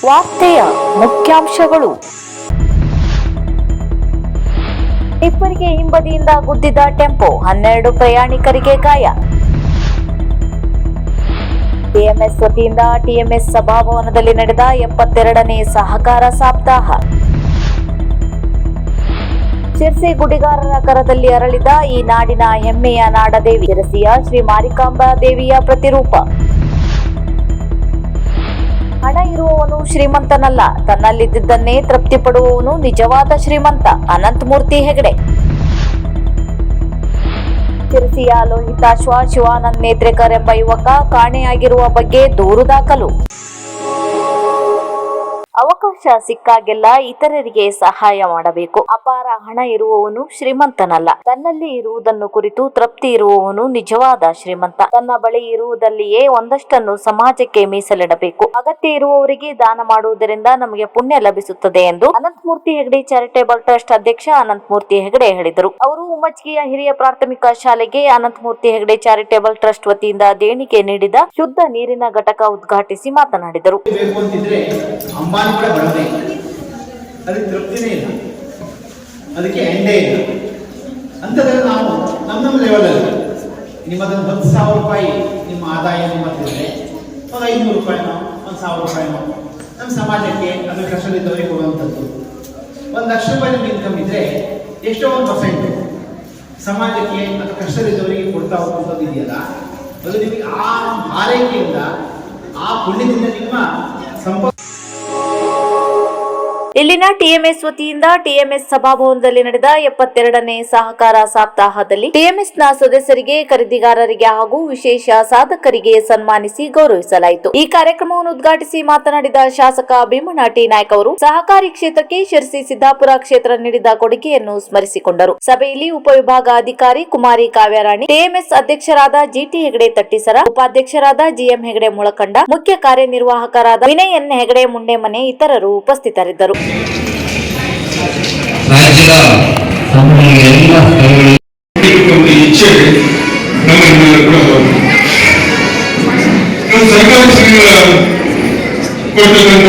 ವಾರ್ತೆಯ ಮುಖ್ಯಾಂಶಗಳು. ಟಿಪ್ಪರಿಗೆ ಹಿಂಬದಿಯಿಂದ ಗುದ್ದಿದ ಟೆಂಪೋ, 12 ಪ್ರಯಾಣಿಕರಿಗೆ ಗಾಯ. ಟಿಎಂಎಸ್ ವತಿಯಿಂದ ಟಿಎಂಎಸ್ ಸಭಾಭವನದಲ್ಲಿ ನಡೆದ 72ನೇ ಸಹಕಾರ ಸಪ್ತಾಹ. ಶಿರಸಿ ಗುಡಿಗಾರರ ಕರದಲ್ಲಿ ಅರಳಿದ ಈ ನಾಡಿನ ಹೆಮ್ಮೆಯ ನಾಡದೇವಿ ಶಿರಸಿಯ ಶ್ರೀ ಮಾರಿಕಾಂಬಾ ದೇವಿಯ ಪ್ರತಿರೂಪ. ಹಣ ಇರುವವನು ಶ್ರೀಮಂತನಲ್ಲ, ತನ್ನಲ್ಲಿದ್ದನ್ನೇ ತೃಪ್ತಿ ಪಡುವವನು ನಿಜವಾದ ಶ್ರೀಮಂತ. ಅನಂತಮೂರ್ತಿ ಹೆಗಡೆ. ಶಿರಸಿಯ ಲೋಹಿತಾಶ್ವ ಶಿವಾನಂದ್ ನೇತ್ರೇಕರ್ ಎಂಬ ಯುವಕ ಕಾಣೆಯಾಗಿರುವ ಬಗ್ಗೆ ದೂರು ದಾಖಲು. ಅವಕಾಶ ಸಿಕ್ಕಾಗೆಲ್ಲ ಇತರರಿಗೆ ಸಹಾಯ ಮಾಡಬೇಕು. ಅಪಾರ ಹಣ ಇರುವವನು ಶ್ರೀಮಂತನಲ್ಲ, ತನ್ನಲ್ಲಿ ಇರುವುದನ್ನು ಕುರಿತು ತೃಪ್ತಿ ಇರುವವನು ನಿಜವಾದ ಶ್ರೀಮಂತ. ತನ್ನ ಬಳಿ ಇರುವುದಲ್ಲಿಯೇ ಒಂದಷ್ಟನ್ನು ಸಮಾಜಕ್ಕೆ ಮೀಸಲಿಡಬೇಕು. ಅಗತ್ಯ ಇರುವವರಿಗೆ ದಾನ ಮಾಡುವುದರಿಂದ ನಮಗೆ ಪುಣ್ಯ ಲಭಿಸುತ್ತದೆ ಎಂದು ಅನಂತಮೂರ್ತಿ ಹೆಗಡೆ ಚಾರಿಟೇಬಲ್ ಟ್ರಸ್ಟ್ ಅಧ್ಯಕ್ಷ ಅನಂತಮೂರ್ತಿ ಹೆಗಡೆ ಹೇಳಿದರು. ಅವರು ಉಮ್ಮಚ್ಚಿಗೆಯ ಹಿರಿಯ ಪ್ರಾಥಮಿಕ ಶಾಲೆಗೆ ಅನಂತಮೂರ್ತಿ ಹೆಗಡೆ ಚಾರಿಟೇಬಲ್ ಟ್ರಸ್ಟ್ ವತಿಯಿಂದ ದೇಣಿಗೆ ನೀಡಿದ ಶುದ್ಧ ನೀರಿನ ಘಟಕ ಉದ್ಘಾಟಿಸಿ ಮಾತನಾಡಿದರು. ಕೂಡ ಬಡವೇ ಅದಕ್ಕೆ ತೃಪ್ತಿನೇ ಇಲ್ಲ, ಅದಕ್ಕೆ ಎಂಡೇ ಇಲ್ಲ. ಅಂಥದ್ರಲ್ಲಿ ನಾವು ನಮ್ಮ ಲೆವೆಲಲ್ಲಿ ನಿಮ್ಮದೊಂದು 10,000 ರೂಪಾಯಿ ನಿಮ್ಮ ಆದಾಯ ನಿಮ್ಮದಿದ್ರೆ, ಒಂದು 500 ರೂಪಾಯಿನೋ 1,000 ರೂಪಾಯಿನೋ ನಮ್ಮ ಸಮಾಜಕ್ಕೆ ಅದರ ಕಷ್ಟದಿದ್ದವರಿಗೆ ಕೊಡುವಂಥದ್ದು. 1,00,000 ರೂಪಾಯಿ ನಿಮ್ಮ ಇನ್ಕಮ್ ಇದ್ದರೆ ಎಷ್ಟೋ 1% ಸಮಾಜಕ್ಕೆ ಅದು ಕಷ್ಟದಿದ್ದವರಿಗೆ ಕೊಡ್ತಾ ಹೋಗುವಂಥದ್ದು ಇದೆಯಲ್ಲ, ಅದು ನಿಮಗೆ ಆ ಆರೈಕೆಯಿಂದ ಆ ಪುಣ್ಯದಿಂದ ನಿಮ್ಮ ಸಂಪತ್ತು. ಇಲ್ಲಿನ ಟಿಎಂಎಸ್ ವತಿಯಿಂದ ಟಿಎಂಎಸ್ ಸಭಾಭವನದಲ್ಲಿ ನಡೆದ 72ನೇ ಸಹಕಾರ ಸಪ್ತಾಹದಲ್ಲಿ ಟಿಎಂಎಸ್ನ ಸದಸ್ಯರಿಗೆ, ಖರೀದಿಗಾರರಿಗೆ ಹಾಗೂ ವಿಶೇಷ ಸಾಧಕರಿಗೆ ಸನ್ಮಾನಿಸಿ ಗೌರವಿಸಲಾಯಿತು. ಈ ಕಾರ್ಯಕ್ರಮವನ್ನು ಉದ್ಘಾಟಿಸಿ ಮಾತನಾಡಿದ ಶಾಸಕ ಭೀಮಣ್ಣ ಟಿ ನಾಯ್ಕ ಅವರು ಸಹಕಾರಿ ಕ್ಷೇತ್ರಕ್ಕೆ ಶಿರಸಿ ಸಿದ್ದಾಪುರ ಕ್ಷೇತ್ರ ನೀಡಿದ ಕೊಡುಗೆಯನ್ನು ಸ್ಮರಿಸಿಕೊಂಡರು. ಸಭೆಯಲ್ಲಿ ಉಪವಿಭಾಗಾಧಿಕಾರಿ ಕುಮಾರಿ ಕಾವ್ಯರಾಣಿ, ಟಿಎಂಎಸ್ ಅಧ್ಯಕ್ಷರಾದ ಜಿಟಿ ಹೆಗಡೆ ತಟ್ಟಿಸರ, ಉಪಾಧ್ಯಕ್ಷರಾದ ಜಿಎಂ ಹೆಗಡೆ ಮುಳಕಂಡ, ಮುಖ್ಯ ಕಾರ್ಯನಿರ್ವಾಹಕರಾದ ವಿನಯ್ ಎನ್ ಹೆಗಡೆ ಮುಂಡೆಮನೆ ಇತರರು ಉಪಸ್ಥಿತರಿದ್ದರು. ರಾಜ್ಯದ ಎಲ್ಲ ಸ್ಥಳಗಳಲ್ಲಿ ಇಚ್ಛೆ ನಮ್ಮನ್ನೆಲ್ಲ ಕೂಡ ನಮ್ಮ ಸರ್ಕಾರಿ ಸಂಘಗಳ ಕೊಡ್ತಕ್ಕಂಥ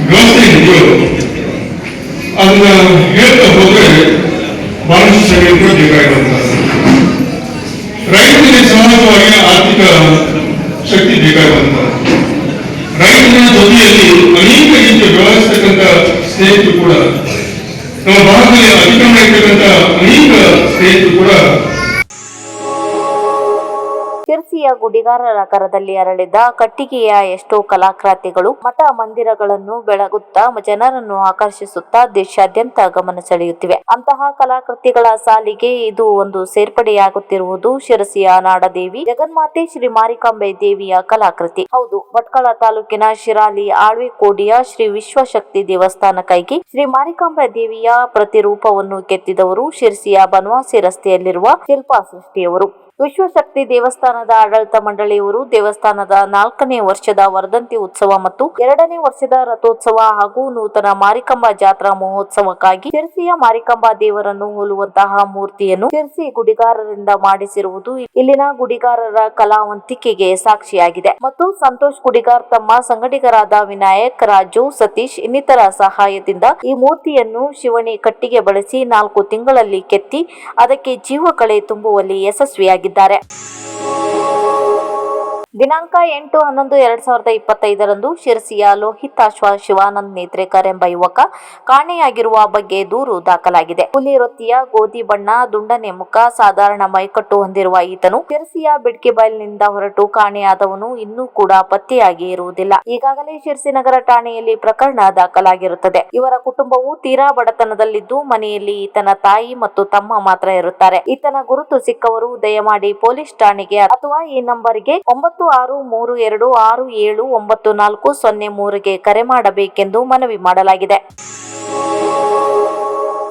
ವ್ಯವಸ್ಥೆ ಇದೆಯೋ ಅದನ್ನ ಹೇಳ್ತಾ ಹೋದ್ರೆ ಬಹಳಷ್ಟು ಸಂಘಗಳು ಕೂಡ ಬೇಕಾಗಿರುವಂತಹ ರೈತರಿಗೆ ಸಮಾಜವಾಗಿ ಆರ್ಥಿಕ ಶಕ್ತಿ ಬೇಕಾಗುವಂತಹ ರೈತರ ಜೊತೆಯಲ್ಲಿ ಅನೇಕ ರೀತಿಯ ವ್ಯವಹರಿಸತಕ್ಕಂಥ ಸ್ನೇಹಿತರು ಕೂಡ ನಮ್ಮ ಭಾರತದಲ್ಲಿ ಅತಿಕ್ರಮಣ ಇರ್ತಕ್ಕಂಥ ಅನೇಕ ಸ್ನೇಹಿತರು ಕೂಡ. ಶಿರಸಿಯ ಗುಡಿಗಾರರ ಕರದಲ್ಲಿ ಅರಳಿದ ಕಟ್ಟಿಗೆಯ ಎಷ್ಟೋ ಕಲಾಕೃತಿಗಳು ಮಠ ಮಂದಿರಗಳನ್ನು ಬೆಳಗುತ್ತಾ ಜನರನ್ನು ಆಕರ್ಷಿಸುತ್ತಾ ದೇಶಾದ್ಯಂತ ಗಮನ ಸೆಳೆಯುತ್ತಿವೆ. ಅಂತಹ ಕಲಾಕೃತಿಗಳ ಸಾಲಿಗೆ ಇದು ಒಂದು ಸೇರ್ಪಡೆಯಾಗುತ್ತಿರುವುದು ಶಿರಸಿಯ ನಾಡದೇವಿ ಜಗನ್ಮಾತೆ ಶ್ರೀ ಮಾರಿಕಾಂಬೆ ದೇವಿಯ ಕಲಾಕೃತಿ. ಹೌದು, ಭಟ್ಕಳ ತಾಲೂಕಿನ ಶಿರಾಲಿ ಆಳ್ವಿಕೋಡಿಯ ಶ್ರೀ ವಿಶ್ವಶಕ್ತಿ ದೇವಸ್ಥಾನ ಕೈಗೆ ಶ್ರೀ ಮಾರಿಕಾಂಬೆ ದೇವಿಯ ಪ್ರತಿರೂಪವನ್ನು ಕೆತ್ತಿದವರು ಶಿರಸಿಯ ಬನವಾಸಿ ರಸ್ತೆಯಲ್ಲಿರುವ ಶಿಲ್ಪಾ ಸೃಷ್ಟಿಯವರು. ವಿಶ್ವಶಕ್ತಿ ದೇವಸ್ಥಾನದ ಆಡಳಿತ ಮಂಡಳಿಯವರು ದೇವಸ್ಥಾನದ 4ನೇ ವರ್ಷದ ವರ್ಧಂತಿ ಉತ್ಸವ ಮತ್ತು 2ನೇ ವರ್ಷದ ರಥೋತ್ಸವ ಹಾಗೂ ನೂತನ ಮಾರಿಕಾಂಬಾ ಜಾತ್ರಾ ಮಹೋತ್ಸವಕ್ಕಾಗಿ ಶಿರಸಿಯ ಮಾರಿಕಾಂಬಾ ದೇವರನ್ನು ಹೋಲುವಂತಹ ಮೂರ್ತಿಯನ್ನು ಶಿರಸಿ ಗುಡಿಗಾರರಿಂದ ಮಾಡಿಸಿರುವುದು ಇಲ್ಲಿನ ಗುಡಿಗಾರರ ಕಲಾವಂತಿಕೆಗೆ ಸಾಕ್ಷಿಯಾಗಿದೆ ಮತ್ತು ಸಂತೋಷ್ ಗುಡಿಗಾರ್ ತಮ್ಮ ಸಂಗಡಿಗರಾದ ವಿನಾಯಕ್, ರಾಜು, ಸತೀಶ್ ಇನ್ನಿತರ ಸಹಾಯದಿಂದ ಈ ಮೂರ್ತಿಯನ್ನು ಶಿವಣಿ ಕಟ್ಟಿಗೆ ಬಳಸಿ 4 ತಿಂಗಳಲ್ಲಿ ಕೆತ್ತಿ ಅದಕ್ಕೆ ಜೀವಕಳೆ ತುಂಬುವಲ್ಲಿ ಯಶಸ್ವಿಯಾಗಿದೆ. ದಿನಾಂಕ 8/11/2025 ಶಿರಸಿಯ ಲೋಹಿತಾಶ್ವ ಶಿವಾನಂದ್ ನೇತ್ರೇಕರ್ ಎಂಬ ಯುವಕ ಕಾಣೆಯಾಗಿರುವ ಬಗ್ಗೆ ದೂರು ದಾಖಲಾಗಿದೆ. ಹುಲಿ ರೊತ್ತಿಯ ಗೋಧಿ ಬಣ್ಣ, ದುಂಡನೆ ಮುಖ, ಸಾಧಾರಣ ಮೈಕಟ್ಟು ಹೊಂದಿರುವ ಈತನು ಶಿರಸಿಯ ಬಿಡ್ಕಿಬೈಲ್ನಿಂದ ಹೊರಟು ಕಾಣೆಯಾದವನು ಇನ್ನೂ ಕೂಡ ಪತ್ತೆಯಾಗಿ ಇರುವುದಿಲ್ಲ. ಈಗಾಗಲೇ ಶಿರಸಿ ನಗರ ಠಾಣೆಯಲ್ಲಿ ಪ್ರಕರಣ ದಾಖಲಾಗಿರುತ್ತದೆ. ಇವರ ಕುಟುಂಬವು ತೀರಾ ಬಡತನದಲ್ಲಿದ್ದು ಮನೆಯಲ್ಲಿ ಈತನ ತಾಯಿ ಮತ್ತು ತಮ್ಮ ಮಾತ್ರ ಇರುತ್ತಾರೆ. ಈತನ ಗುರುತು ಸಿಕ್ಕವರು ದಯಮಾಡಿ ಪೊಲೀಸ್ ಠಾಣೆಗೆ ಅಥವಾ ಈ ನಂಬರ್ಗೆ 9632679403 ಕರೆ ಮಾಡಬೇಕೆಂದು ಮನವಿ ಮಾಡಲಾಗಿದೆ.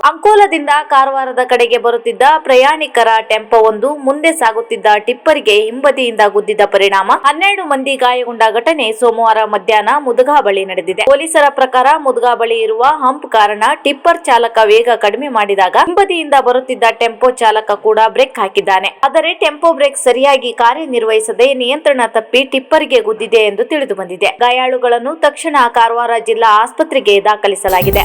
ಅಂಕೋಲದಿಂದ ಕಾರವಾರದ ಕಡೆಗೆ ಬರುತ್ತಿದ್ದ ಪ್ರಯಾಣಿಕರ ಟೆಂಪೋವೊಂದು ಮುಂದೆ ಸಾಗುತ್ತಿದ್ದ ಟಿಪ್ಪರ್ಗೆ ಹಿಂಬದಿಯಿಂದ ಗುದ್ದಿದ ಪರಿಣಾಮ 12 ಮಂದಿ ಗಾಯಗೊಂಡ ಘಟನೆ ಸೋಮವಾರ ಮಧ್ಯಾಹ್ನ ಮುದಗಾ ಬಳಿ ನಡೆದಿದೆ. ಪೊಲೀಸರ ಪ್ರಕಾರ ಮುದಗಾ ಬಳಿ ಇರುವ ಹಂಪ್ ಕಾರಣ ಟಿಪ್ಪರ್ ಚಾಲಕ ವೇಗ ಕಡಿಮೆ ಮಾಡಿದಾಗ ಹಿಂಬದಿಯಿಂದ ಬರುತ್ತಿದ್ದ ಟೆಂಪೋ ಚಾಲಕ ಕೂಡ ಬ್ರೇಕ್ ಹಾಕಿದ್ದಾನೆ. ಆದರೆ ಟೆಂಪೋ ಬ್ರೇಕ್ ಸರಿಯಾಗಿ ಕಾರ್ಯನಿರ್ವಹಿಸದೆ ನಿಯಂತ್ರಣ ತಪ್ಪಿ ಟಿಪ್ಪರ್ಗೆ ಗುದ್ದಿದೆ ಎಂದು ತಿಳಿದು ಬಂದಿದೆ. ಗಾಯಾಳುಗಳನ್ನು ತಕ್ಷಣ ಕಾರವಾರ ಜಿಲ್ಲಾ ಆಸ್ಪತ್ರೆಗೆ ದಾಖಲಿಸಲಾಗಿದೆ.